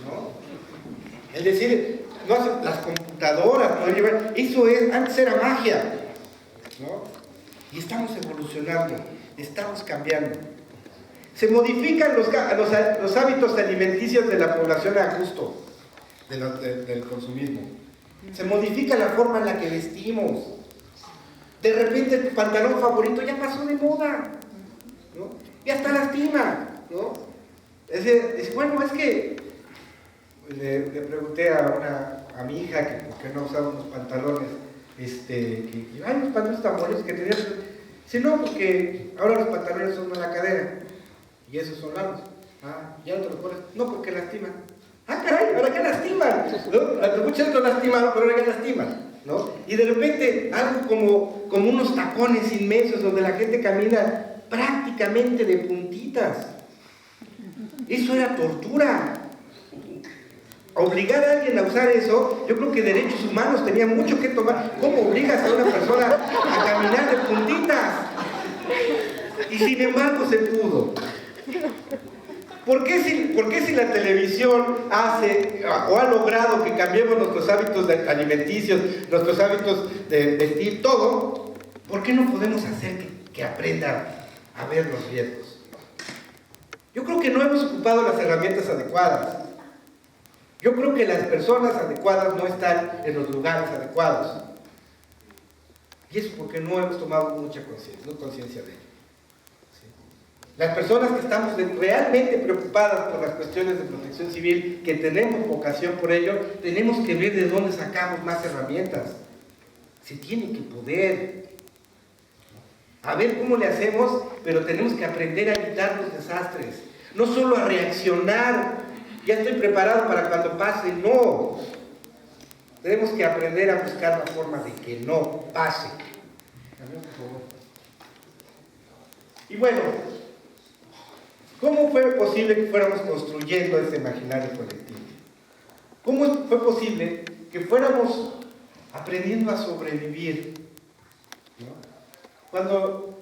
¿no? Es decir, no, las computadoras, ¿no? Eso antes era magia, ¿no? Y estamos evolucionando, estamos cambiando. Se modifican los hábitos alimenticios de la población a gusto del consumismo. Se modifica la forma en la que vestimos. De repente tu pantalón favorito ya pasó de moda, ¿no? Ya está lastima, ¿no? Bueno, es que le pregunté a mi hija que por qué no usaba unos pantalones, unos pantalones tan bonitos que tenía. Dice, no, porque ahora los pantalones son a la cadera y esos son largos. Ah, ya no te los pones. No, porque lastiman. Ah, caray, ahora ya lastiman, ¿no? Muchos otros lastimaron, pero ahora ya lastiman, ¿no? Y de repente algo como unos tacones inmensos donde la gente camina prácticamente de puntitas. Eso era tortura. Obligar a alguien a usar eso, yo creo que derechos humanos tenían mucho que tomar. ¿Cómo obligas a una persona a caminar de puntitas? Y sin embargo se pudo. ¿Por qué si la televisión hace o ha logrado que cambiemos nuestros hábitos alimenticios, nuestros hábitos de vestir, todo, ¿por qué no podemos hacer que aprenda a ver los riesgos? Yo creo que no hemos ocupado las herramientas adecuadas. Yo creo que las personas adecuadas no están en los lugares adecuados. Y eso porque no hemos tomado mucha conciencia de ello. Las personas que estamos realmente preocupadas por las cuestiones de protección civil, que tenemos vocación por ello, tenemos que ver de dónde sacamos más herramientas. Se tiene que poder. A ver cómo le hacemos, pero tenemos que aprender a evitar los desastres. No solo a reaccionar, ya estoy preparado para cuando pase, no. Tenemos que aprender a buscar la forma de que no pase. Por favor. Y bueno, ¿cómo fue posible que fuéramos construyendo este imaginario colectivo? ¿Cómo fue posible que fuéramos aprendiendo a sobrevivir? ¿No? Cuando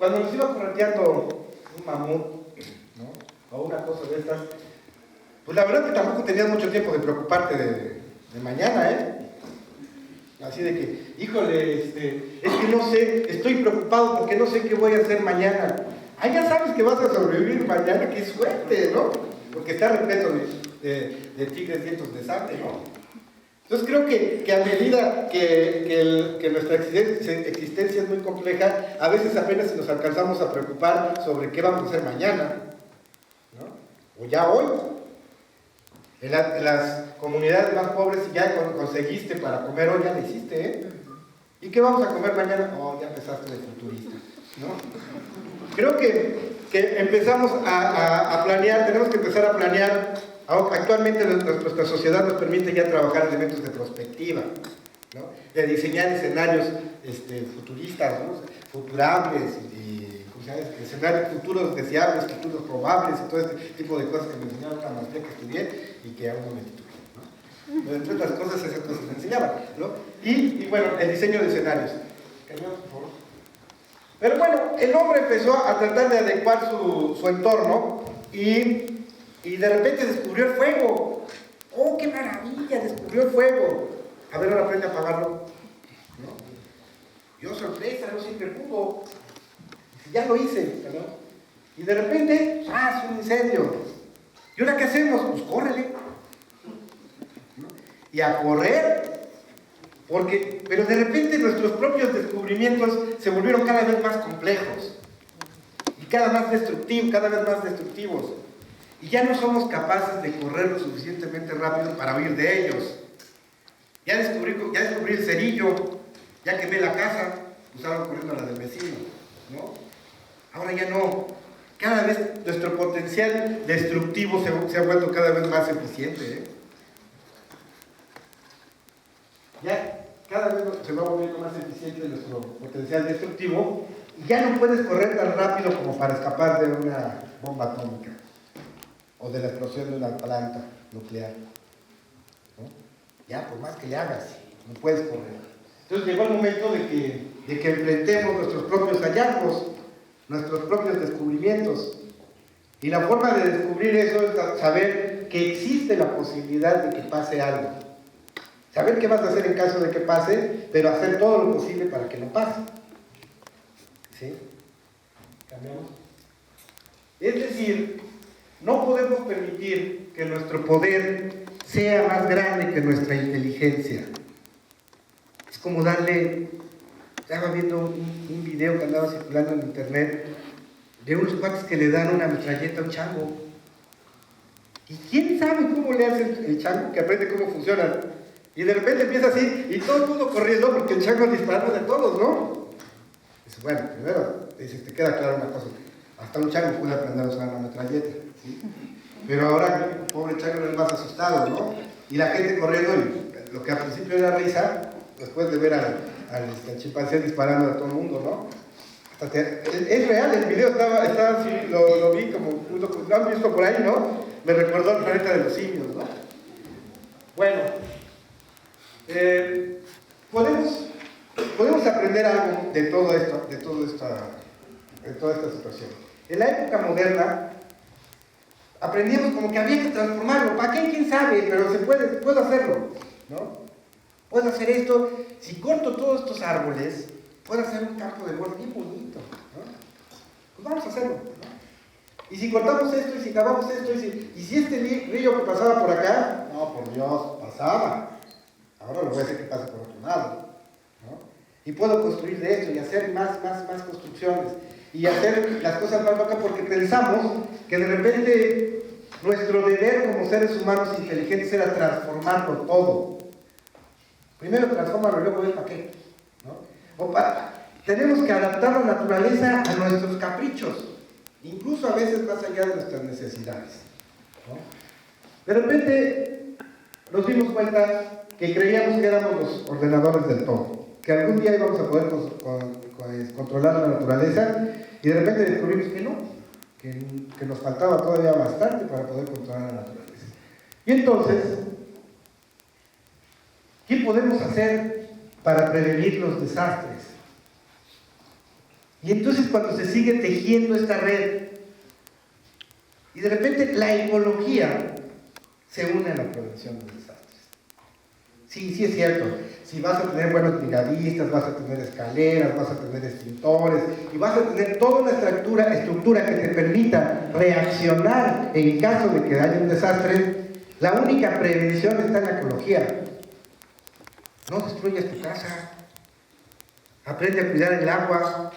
nos iba correteando un mamut, ¿no? O una cosa de estas, pues la verdad que tampoco tenías mucho tiempo de preocuparte de mañana, ¿eh? Así de que, híjole, es que no sé, estoy preocupado porque no sé qué voy a hacer mañana. Ah, ya sabes que vas a sobrevivir mañana, qué suerte, ¿no? Porque está repleto de tigres dientes de sable, ¿no? Entonces creo que a medida que nuestra existencia es muy compleja, a veces apenas si nos alcanzamos a preocupar sobre qué vamos a hacer mañana, ¿no? O ya hoy. En las comunidades más pobres, si ya conseguiste para comer hoy, ya lo hiciste, ¿eh? ¿Y qué vamos a comer mañana? Oh, ya empezaste de futurista, ¿no? Creo que empezamos a planear, tenemos que empezar a planear. Actualmente nuestra sociedad nos permite ya trabajar elementos de prospectiva, ¿no? De diseñar escenarios futuristas, ¿no? Futurables, escenarios futuros deseables, futuros probables y todo este tipo de cosas que me enseñaron en la maestría que estudié y que aún no me titulé, ¿no? Entre otras cosas, esas cosas me enseñaban, ¿no? Y bueno, el diseño de escenarios. Cambiamos, por favor. Pero bueno, el hombre empezó a tratar de adecuar su entorno y de repente descubrió el fuego. ¡Oh, qué maravilla! Descubrió el fuego. A ver, ahora aprende a apagarlo. ¿No? Yo, sorpresa, no siempre pudo. Ya lo hice, ¿no? Y de repente, ¡ah! Un incendio. ¿Y ahora qué hacemos? Pues córrele. ¿No? Y a correr, pero de repente nuestros propios descubrimientos se volvieron cada vez más complejos y cada vez más destructivos. Y ya no somos capaces de correr lo suficientemente rápido para huir de ellos. Ya descubrí el cerillo, ya quemé la casa, pues salgo corriendo a la del vecino, ¿no? Ahora ya no. Cada vez nuestro potencial destructivo se ha vuelto cada vez más eficiente, ¿eh? Ya cada vez se va volviendo más eficiente nuestro potencial destructivo y ya no puedes correr tan rápido como para escapar de una bomba atómica o de la explosión de una planta nuclear, ¿no? Ya, por más que le hagas, no puedes correr. Entonces llegó el momento de que enfrentemos nuestros propios hallazgos, nuestros propios descubrimientos. Y la forma de descubrir eso es saber que existe la posibilidad de que pase algo. Saber qué vas a hacer en caso de que pase, pero hacer todo lo posible para que no pase. ¿Sí? ¿Cambiamos? Es decir, no podemos permitir que nuestro poder sea más grande que nuestra inteligencia. Es como darle... Estaba viendo un video que andaba circulando en internet de unos cuates que le dan una metralleta a un chango. ¿Y quién sabe cómo le hace el chango que aprende cómo funciona? Y de repente empieza así, y todo el mundo corriendo porque el chango disparando de todos, ¿no? Dice, bueno, primero, dice, te queda claro una cosa, hasta un chango puede aprender a usar una metralleta, ¿sí? Pero ahora el pobre chango es más asustado, ¿no? Y la gente corriendo, y lo que al principio era risa, después de ver al chimpancé disparando a todo el mundo, ¿no? Es real, el video estaba así, lo vi como, lo han visto por ahí, ¿no? Me recordó al planeta de los simios, ¿no? Bueno, podemos aprender algo de toda esta situación. En la época moderna, aprendíamos como que había que transformarlo. ¿Para qué? ¿Quién sabe? Pero puedo hacerlo, ¿no? Puedo hacer esto. Si corto todos estos árboles, puedo hacer un campo de golf bien bonito, ¿no? Pues vamos a hacerlo, ¿no? Y si cortamos esto, y si cavamos esto, y si este río que pasaba por acá, no, por Dios, pasaba. Ahora lo voy a hacer que pase por otro lado, ¿no? Y puedo construir de esto y hacer más construcciones y hacer las cosas más locas porque pensamos que de repente nuestro deber como seres humanos inteligentes era transformarlo todo. Primero transformarlo y luego ver para qué, ¿no? Tenemos que adaptar la naturaleza a nuestros caprichos, incluso a veces más allá de nuestras necesidades, ¿no? De repente nos dimos cuenta que creíamos que éramos los ordenadores del todo, que algún día íbamos a poder controlar la naturaleza y de repente descubrimos que no, que nos faltaba todavía bastante para poder controlar la naturaleza. Y entonces, ¿qué podemos hacer para prevenir los desastres? Y entonces cuando se sigue tejiendo esta red y de repente la ecología se une a la prevención de desastres. Sí es cierto, si vas a tener buenos brigadistas, vas a tener escaleras, vas a tener extintores y vas a tener toda una estructura que te permita reaccionar en caso de que haya un desastre, la única prevención está en la ecología. No destruyas tu casa, aprende a cuidar el agua,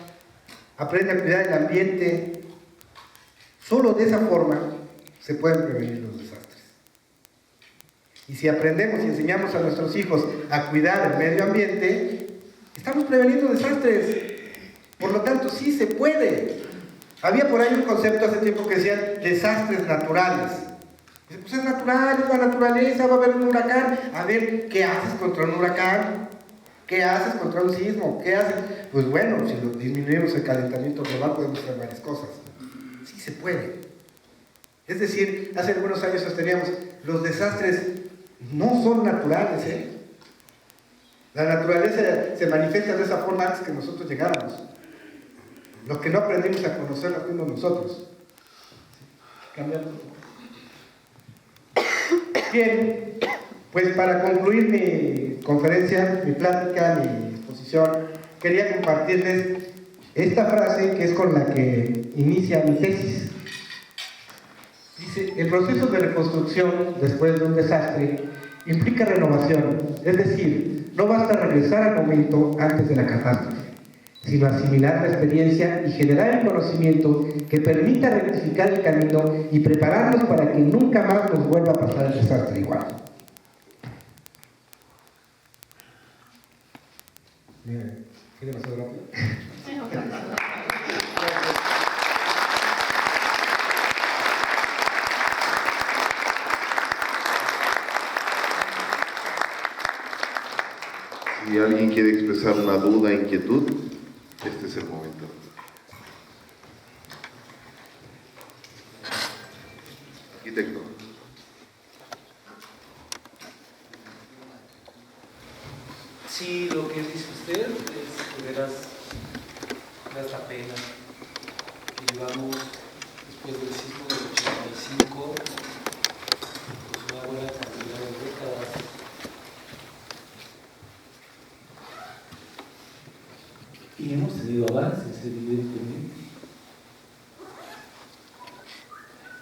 aprende a cuidar el ambiente. Solo de esa forma se pueden prevenir los desastres. Y si aprendemos y enseñamos a nuestros hijos a cuidar el medio ambiente, estamos preveniendo desastres. Por lo tanto, sí se puede. Había por ahí un concepto hace tiempo que decían desastres naturales. Dice, pues es natural, es la naturaleza, va a haber un huracán. A ver, ¿qué haces contra un huracán? ¿Qué haces contra un sismo? ¿Qué haces? Pues bueno, si disminuimos el calentamiento global podemos hacer varias cosas. Sí se puede. Es decir, hace algunos años sosteníamos, los desastres no son naturales, ¿eh? La naturaleza se manifiesta de esa forma antes que nosotros llegáramos. Los que no aprendimos a conocerla fuimos nosotros. Cambiando. Bien, pues para concluir mi conferencia, mi plática, mi exposición, quería compartirles esta frase que es con la que inicia mi tesis. Dice, el proceso de reconstrucción después de un desastre implica renovación, es decir, no basta regresar al momento antes de la catástrofe, sino asimilar la experiencia y generar el conocimiento que permita rectificar el camino y prepararnos para que nunca más nos vuelva a pasar el desastre igual. ¿Qué demasiado rápido? Si alguien quiere expresar una duda, inquietud, este es el momento. Arquitecto. Sí, lo que dice usted es de veras da pena que llevamos después del sismo del 85 pues una buena cantidad de décadas y hemos tenido avances, evidentemente.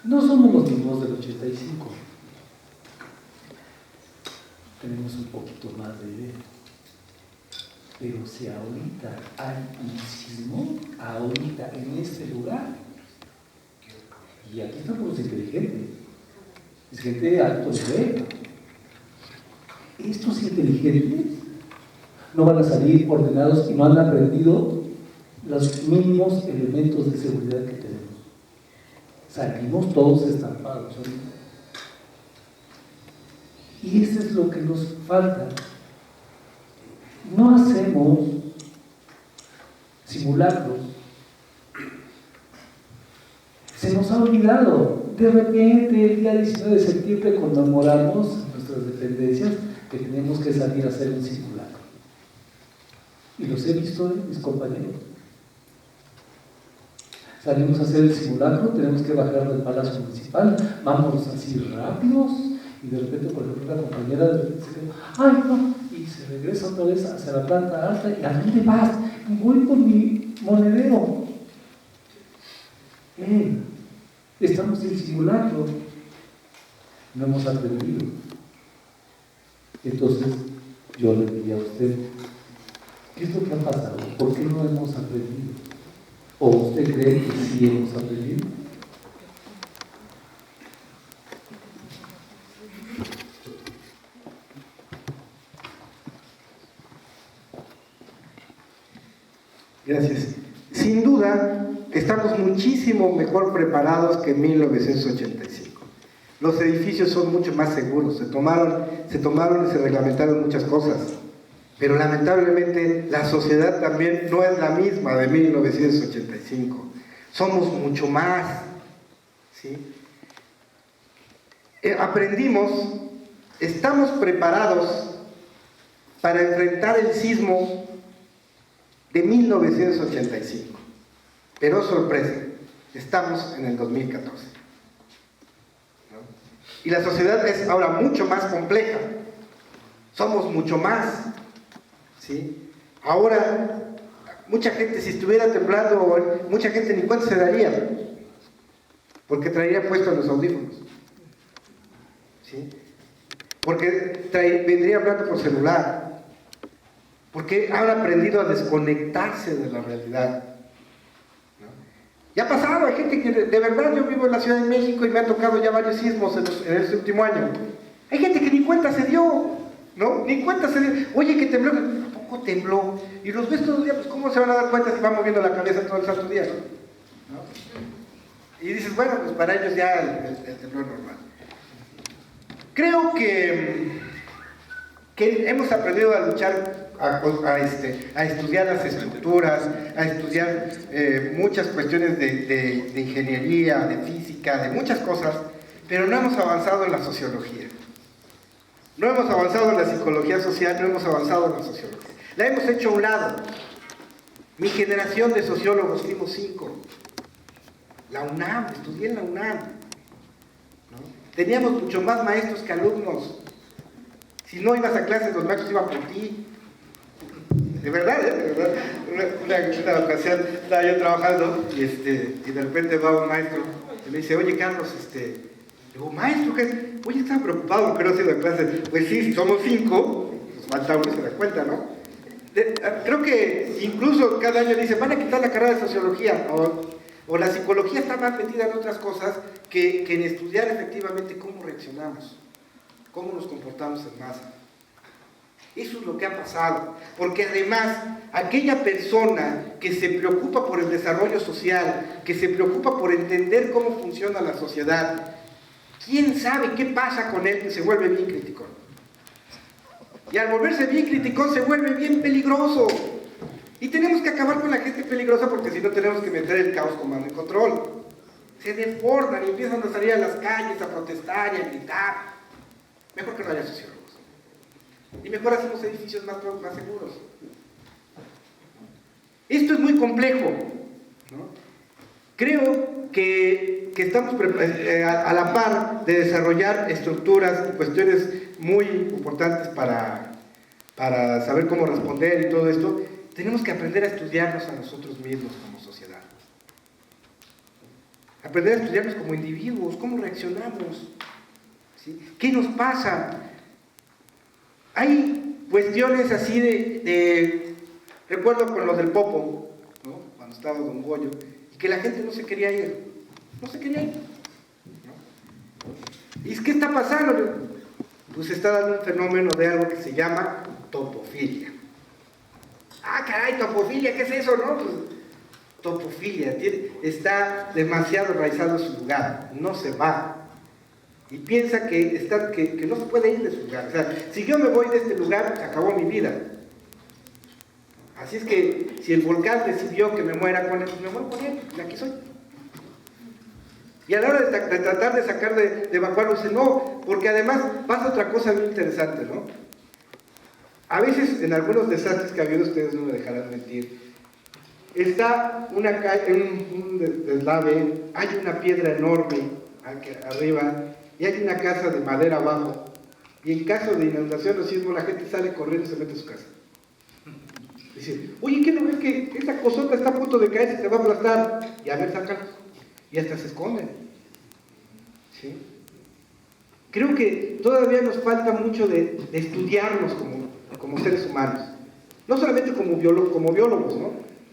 No somos los mismos del 85, tenemos un poquito más de idea. Pero si ahorita hay un sismo, ahorita en este lugar, y aquí estamos inteligentes, es gente de alto nivel. Estos inteligentes no van a salir ordenados y no han aprendido los mínimos elementos de seguridad que tenemos. Salimos todos estampados ahorita. Y eso es lo que nos falta. No hacemos simulacros. Se nos ha olvidado. De repente, el día 19 de septiembre conmemoramos nuestras dependencias que tenemos que salir a hacer un simulacro. Y los he visto de mis compañeros. Salimos a hacer el simulacro, tenemos que bajar del Palacio Municipal, vamos así rápidos, y de repente, por ejemplo, una compañera de repente se dice, ¡ay, no! Y se regresa otra vez hacia la planta alta, y ¿a dónde vas? Voy con mi monedero. Estamos en simulacro, no hemos aprendido. Entonces, yo le diría a usted, ¿qué es lo que ha pasado? ¿Por qué no hemos aprendido? ¿O usted cree que sí hemos aprendido? Gracias. Sin duda, estamos muchísimo mejor preparados que en 1985. Los edificios son mucho más seguros, se tomaron y se reglamentaron muchas cosas. Pero lamentablemente la sociedad también no es la misma de 1985. Somos mucho más, ¿sí? Aprendimos, estamos preparados para enfrentar el sismo de 1985. Pero sorpresa, estamos en el 2014. ¿No? Y la sociedad es ahora mucho más compleja. Somos mucho más. ¿Sí? Ahora, mucha gente, si estuviera temblando, mucha gente ni cuenta se daría, porque traería puestos los audífonos, ¿sí? Porque vendría hablando por celular, porque han aprendido a desconectarse de la realidad, ¿no? Ya ha pasado, hay gente que de verdad, yo vivo en la Ciudad de México y me han tocado ya varios sismos en este último año. Hay gente que ni cuenta se dio, ¿no? Ni cuenta se dio. Oye, que tembló. ¿A poco tembló? Y los ves todo el día, pues ¿cómo se van a dar cuenta si van moviendo la cabeza todo el santo día? ¿No? Y dices, bueno, pues para ellos ya el temblor normal. Creo que hemos aprendido a luchar, a estudiar las estructuras, a estudiar muchas cuestiones de ingeniería, de física, de muchas cosas, pero no hemos avanzado en la sociología. No hemos avanzado en la psicología social, no hemos avanzado en la sociología. La hemos hecho a un lado. Mi generación de sociólogos fuimos 5. La UNAM, estudié en la UNAM. ¿No? Teníamos mucho más maestros que alumnos. Si no ibas a clases, los maestros iban por ti. De verdad, de verdad. Una ocasión estaba yo trabajando y de repente va un maestro y me dice, oye Carlos, digo, maestro, ¿qué es? Oye, estaba preocupado porque no ha sido de clase. Pues sí, si somos 5, nos falta uno, se da cuenta, ¿no? Creo que incluso cada año dicen, van a quitar la carrera de sociología, o la psicología está más metida en otras cosas que en estudiar efectivamente cómo reaccionamos, cómo nos comportamos en masa. Eso es lo que ha pasado, porque además aquella persona que se preocupa por el desarrollo social, que se preocupa por entender cómo funciona la sociedad, ¿quién sabe qué pasa con él que se vuelve bien criticón? Y al volverse bien criticón se vuelve bien peligroso. Y tenemos que acabar con la gente peligrosa porque si no tenemos que meter el caos con mando y control. Se desbordan y empiezan a salir a las calles a protestar y a gritar. Mejor que no haya sociólogos. Y mejor hacemos edificios más seguros. Esto es muy complejo, ¿no? Creo que estamos a la par de desarrollar estructuras y cuestiones muy importantes para saber cómo responder y todo esto. Tenemos que aprender a estudiarnos a nosotros mismos como sociedad. Aprender a estudiarnos como individuos, cómo reaccionamos, ¿sí? ¿Qué nos pasa? Hay cuestiones así recuerdo con los del Popo, ¿no? Cuando estaba Don Goyo, y que la gente no se quería ir, ¿no? ¿Y es qué está pasando? Pues se está dando un fenómeno de algo que se llama topofilia. Ah, caray, topofilia, ¿qué es eso, no? Pues, topofilia, está demasiado enraizado en su lugar, no se va. Y piensa que no se puede ir de su lugar. O sea, si yo me voy de este lugar, se acabó mi vida. Así es que si el volcán decidió que me muera con él, pues me muero con él, y aquí soy. Y a la hora de tratar de sacar, de evacuarlo, dice, no, porque además pasa otra cosa muy interesante, ¿no? A veces en algunos desastres que ha habido, ustedes no me dejarán mentir, está una calle, un deslave, hay una piedra enorme aquí arriba, y hay una casa de madera abajo, y en caso de inundación o sismo la gente sale corriendo y se mete a su casa. Dice, oye, ¿qué no ves que esta cosota está a punto de caer, se te va a aplastar? Y a ver, sácalo. Y hasta se esconden. ¿Sí? Creo que todavía nos falta mucho de estudiarnos como seres humanos. No solamente como biólogos, ¿no?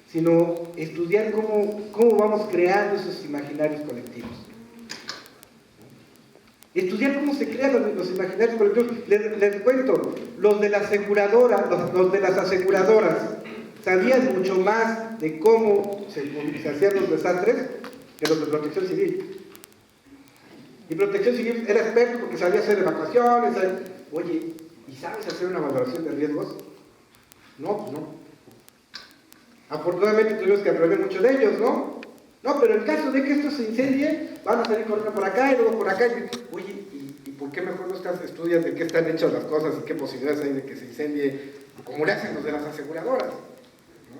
Sino estudiar cómo vamos creando esos imaginarios colectivos. Estudiar cómo se crean los imaginarios colectivos. Les cuento, los de las aseguradoras sabían mucho más de cómo se hacían los desastres que los de Protección Civil. Y Protección Civil era experto porque sabía hacer evacuaciones. Oye, ¿y sabes hacer una valoración de riesgos? No, pues no. Afortunadamente tuvimos que aprender mucho de ellos, ¿no? No, pero en caso de que esto se incendie, van a salir corriendo por acá y luego por acá. Oye, ¿y por qué mejor no estudian de qué están hechas las cosas y qué posibilidades hay de que se incendie, como le hacen los de las aseguradoras? ¿No?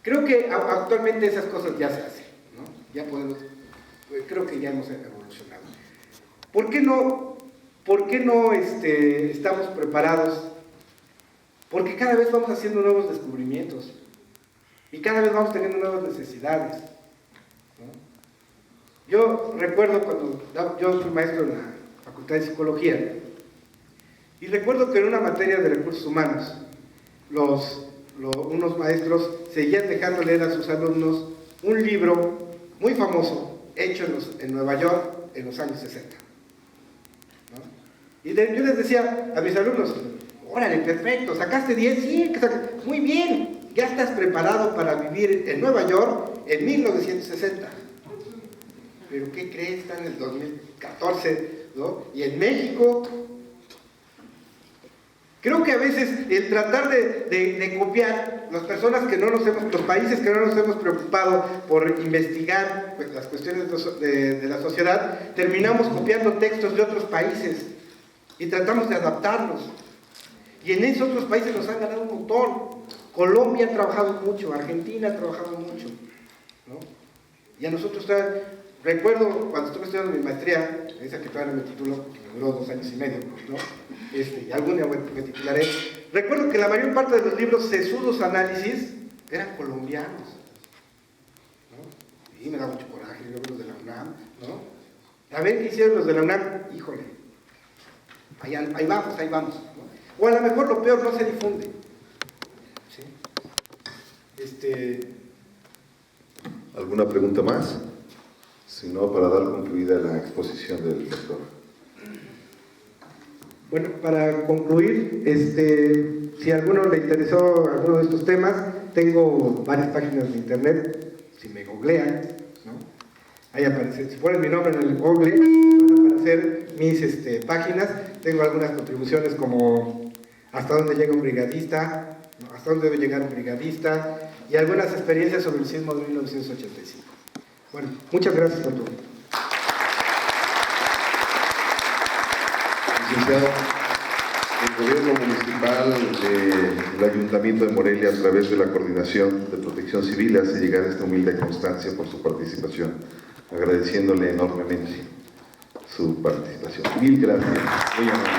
Creo que actualmente esas cosas ya se hacen, ¿no? Ya podemos, creo que ya hemos evolucionado. ¿Por qué no estamos preparados? Porque cada vez vamos haciendo nuevos descubrimientos. Y cada vez vamos teniendo nuevas necesidades, ¿no? Yo recuerdo cuando yo fui maestro en la Facultad de Psicología, y recuerdo que en una materia de recursos humanos, unos maestros seguían dejando leer a sus alumnos un libro muy famoso, hecho en Nueva York en los años 60. ¿No? Y yo les decía a mis alumnos, órale, perfecto, ¿sacaste 10? Sí, muy bien. Ya estás preparado para vivir en Nueva York en 1960. ¿Pero qué crees? Está en el 2014, ¿no? Y en México. Creo que a veces el tratar de copiar los países que no nos hemos preocupado por investigar pues, las cuestiones de la sociedad, terminamos copiando textos de otros países y tratamos de adaptarlos. Y en esos otros países nos han ganado un montón. Colombia ha trabajado mucho, Argentina ha trabajado mucho, ¿no? Y a nosotros recuerdo cuando estuve estudiando mi maestría, esa que todavía no me titulo, porque me duró 2 años y medio, ¿no? Y algún día me titularé. Recuerdo que la mayor parte de los libros sesudos análisis eran colombianos, ¿no? Y me da mucho coraje, yo veo los de la UNAM, ¿no? A ver qué hicieron los de la UNAM, híjole, ahí vamos, ¿no? O a lo mejor lo peor, no se difunde. ¿Sí? ¿Alguna pregunta más? Si no, para dar concluida la exposición del doctor. Bueno, para concluir, si a alguno le interesó alguno de estos temas, tengo varias páginas de internet, si me googlean, ¿no? Ahí aparece, si ponen mi nombre en el Google, van a aparecer mis páginas. Tengo algunas contribuciones como hasta dónde llega un brigadista, ¿no? Hasta dónde debe llegar un brigadista, y algunas experiencias sobre el sismo de 1985. Bueno, muchas gracias por todo. Licenciado, el gobierno municipal del Ayuntamiento de Morelia, a través de la Coordinación de Protección Civil, hace llegar esta humilde constancia por su participación, agradeciéndole enormemente su participación. Mil gracias. Muy amable.